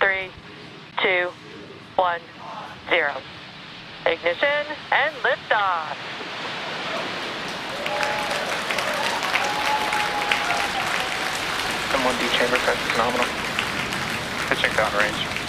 3, 2, 1, 0. Ignition and liftoff. M1D chamber pressure phenomenal. Pitching downrange.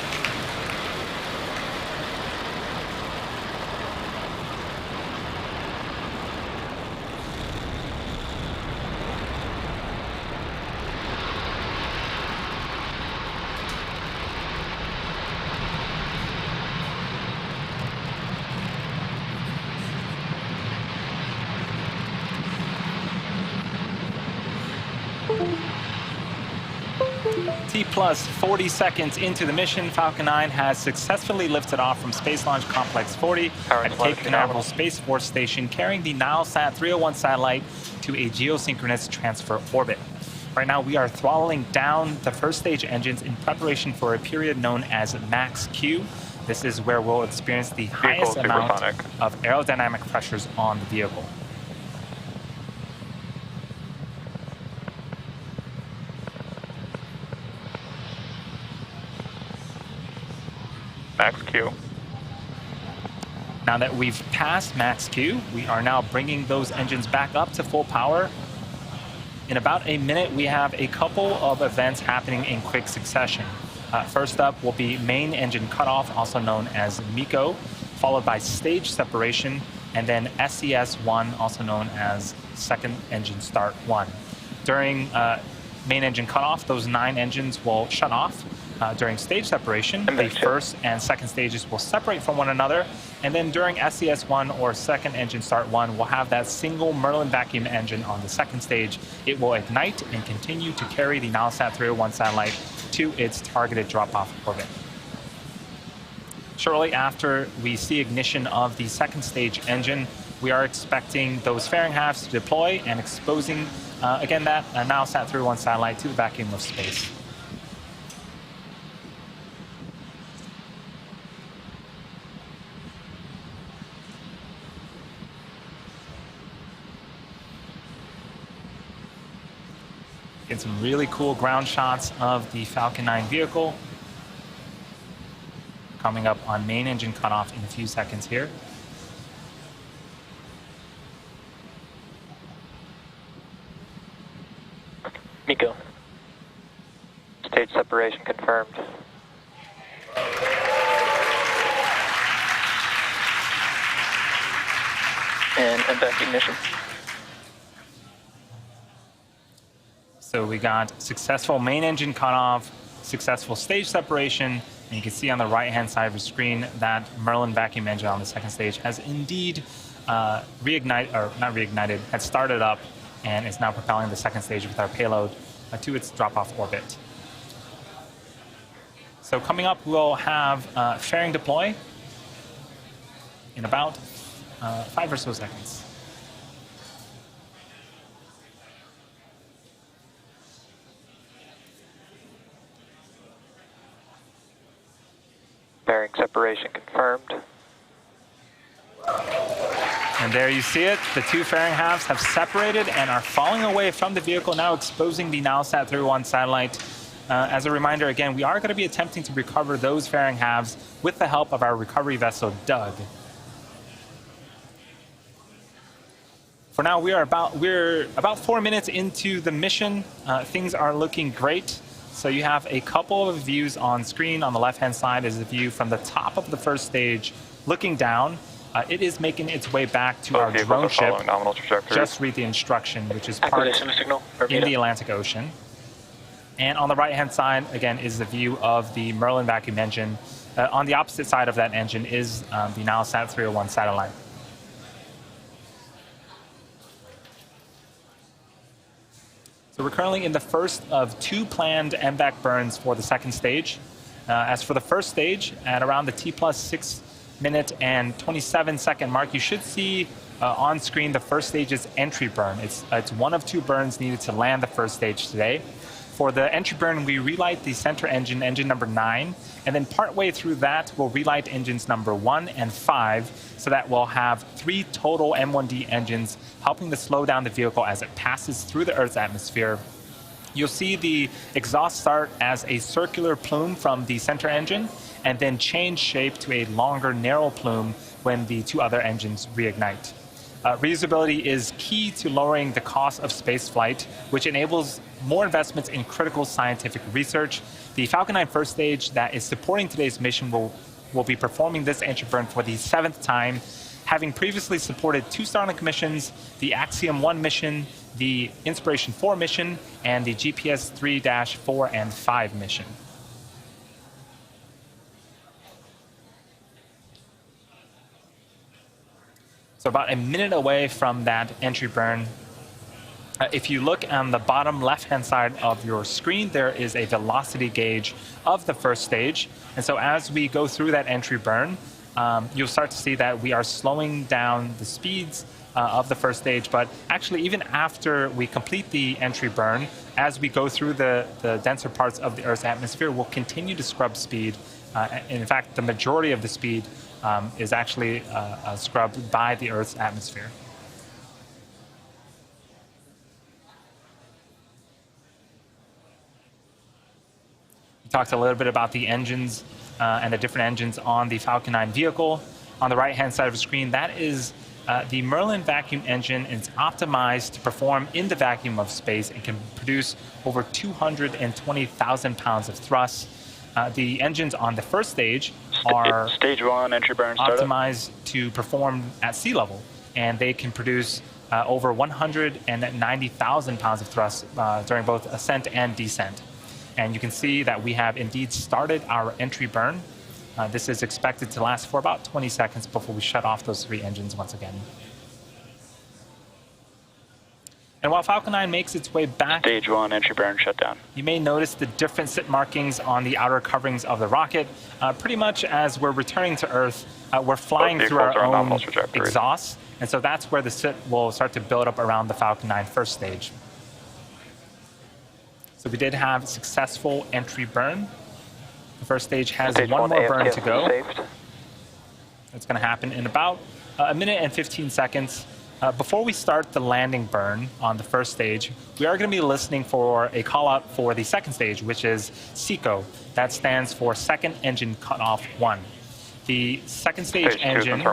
T plus 40 seconds into the mission, Falcon 9 has successfully lifted off from Space Launch Complex 40 at Cape Canaveral Space Force Station, carrying the Nilesat 301 satellite to a geosynchronous transfer orbit. Right now, we are throttling down the first stage engines in preparation for a period known as Max Q. This is where we'll experience the highest amount of aerodynamic pressures on the vehicle. Max Q. Now that we've passed Max Q, we are now bringing those engines back up to full power. In about a minute, we have a couple of events happening in quick succession. First up will be main engine cutoff, also known as MECO, followed by stage separation, and then SES1, also known as second engine start 1. During main engine cutoff, those 9 engines will shut off. During stage separation, the first and second stages will separate from one another, and then during SES1 or second engine start 1, we'll have that single Merlin vacuum engine on the second stage. It will ignite and continue to carry the Nilesat 301 satellite to its targeted drop-off orbit. Shortly after we see ignition of the second stage engine, we are expecting those fairing halves to deploy and exposing, again, that Nilesat 301 satellite to the vacuum of space. Get some really cool ground shots of the Falcon 9 vehicle. Coming up on main engine cutoff in a few seconds here. MECO. Stage separation confirmed. And MVAC ignition. So we got successful main engine cutoff, successful stage separation, and you can see on the right-hand side of the screen that Merlin vacuum engine on the second stage has indeed had started up and is now propelling the second stage with our payload to its drop-off orbit. So coming up, we'll have fairing deploy in about 5 or so seconds. Fairing separation confirmed. And there you see it. The 2 fairing halves have separated and are falling away from the vehicle, now exposing the Nilesat 301 satellite. As a reminder, again, we are going to be attempting to recover those fairing halves with the help of our recovery vessel, Doug. For now, we're about 4 minutes into the mission. Things are looking great. So you have a couple of views on screen. On the left-hand side is a view from the top of the first stage, looking down. It is making its way back to our drone ship. Just read the instruction, which is parked in the Atlantic Ocean. And on the right-hand side, again, is the view of the Merlin vacuum engine. On the opposite side of that engine is the Nilesat 301 satellite. So we're currently in the first of 2 planned MVAC burns for the second stage. As for the first stage, at around the T plus 6 minute and 27 second mark, you should see on screen the first stage's entry burn. It's one of 2 burns needed to land the first stage today. For the entry burn, we relight the center engine, engine number 9, and then partway through that, we'll relight engines number 1 and 5, so that we'll have 3 total M1D engines helping to slow down the vehicle as it passes through the Earth's atmosphere. You'll see the exhaust start as a circular plume from the center engine and then change shape to a longer, narrow plume when the two other engines reignite. Reusability is key to lowering the cost of spaceflight, which enables more investments in critical scientific research. The Falcon 9 first stage that is supporting today's mission will be performing this entry burn for the 7th time, having previously supported 2 Starlink missions, the Axiom 1 mission, the Inspiration 4 mission, and the GPS 3-4 and 5 mission. So about a minute away from that entry burn. If you look on the bottom left-hand side of your screen, there is a velocity gauge of the first stage. And so as we go through that entry burn, you'll start to see that we are slowing down the speeds of the first stage. But actually, even after we complete the entry burn, as we go through the denser parts of the Earth's atmosphere, we'll continue to scrub speed. In fact, the majority of the speed is actually scrubbed by the Earth's atmosphere. We talked a little bit about the engines and the different engines on the Falcon 9 vehicle. On the right-hand side of the screen, that is the Merlin vacuum engine. It's optimized to perform in the vacuum of space and can produce over 220,000 pounds of thrust. The engines on the first stage are Stage 1 entry burn startup. optimized to perform at sea level, and they can produce over 190,000 pounds of thrust during both ascent and descent. And you can see that we have indeed started our entry burn. This is expected to last for about 20 seconds before we shut off those 3 engines once again. And while Falcon 9 makes its way back, Stage 1 entry burn shutdown. you may notice the different SIT markings on the outer coverings of the rocket. Pretty much as we're returning to Earth, we're flying through our own exhaust. And so that's where the SIT will start to build up around the Falcon 9 first stage. So we did have a successful entry burn. The first stage has Stage one more burn AFTS to go. saved. It's going to happen in about a minute and 15 seconds. Before we start the landing burn on the first stage, we are going to be listening for a call out for the second stage, which is SECO. That stands for Second Engine Cutoff 1. The second stage engine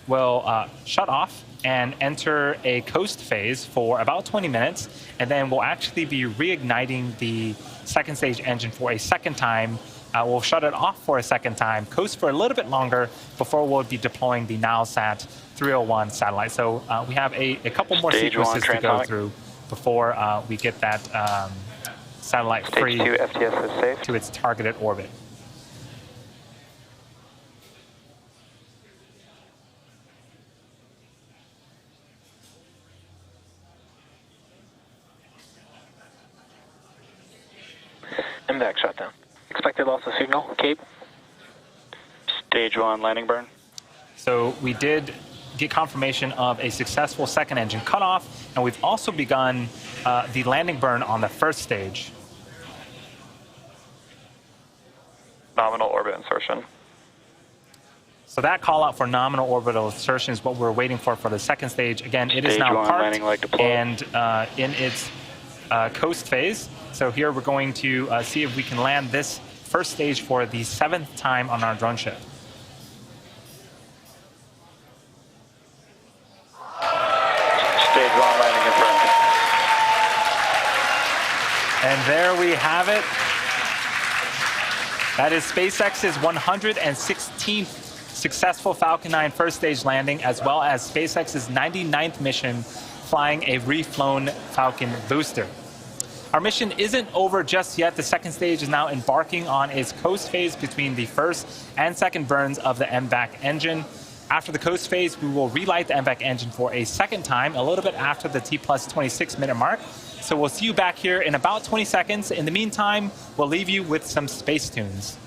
will shut off and enter a coast phase for about 20 minutes, and then we'll actually be reigniting the second stage engine for a second time. We'll shut it off for a second time, coast for a little bit longer before we'll be deploying the NowSat 301 satellite. So we have a couple more sequences to go through before we get that satellite free Stage 2 FTS is saved. to its targeted orbit. MVAC shutdown. Expected loss of signal, Cape. Stage 1 landing burn. So we did get confirmation of a successful second engine cutoff, and we've also begun the landing burn on the first stage. Nominal orbit insertion. So that call out for nominal orbital insertion is what we're waiting for the second stage. Again, it is now parked and in its coast phase. So here we're going to see if we can land this first stage for the 7th time on our drone ship. Stage 1 landing confirmed. And there we have it. That is SpaceX's 116th successful Falcon 9 first stage landing, as well as SpaceX's 99th mission flying a reflown Falcon booster. Our mission isn't over just yet. The second stage is now embarking on its coast phase between the first and second burns of the MVAC engine. After the coast phase, we will relight the MVAC engine for a second time, a little bit after the T plus 26 minute mark. So we'll see you back here in about 20 seconds. In the meantime, we'll leave you with some space tunes.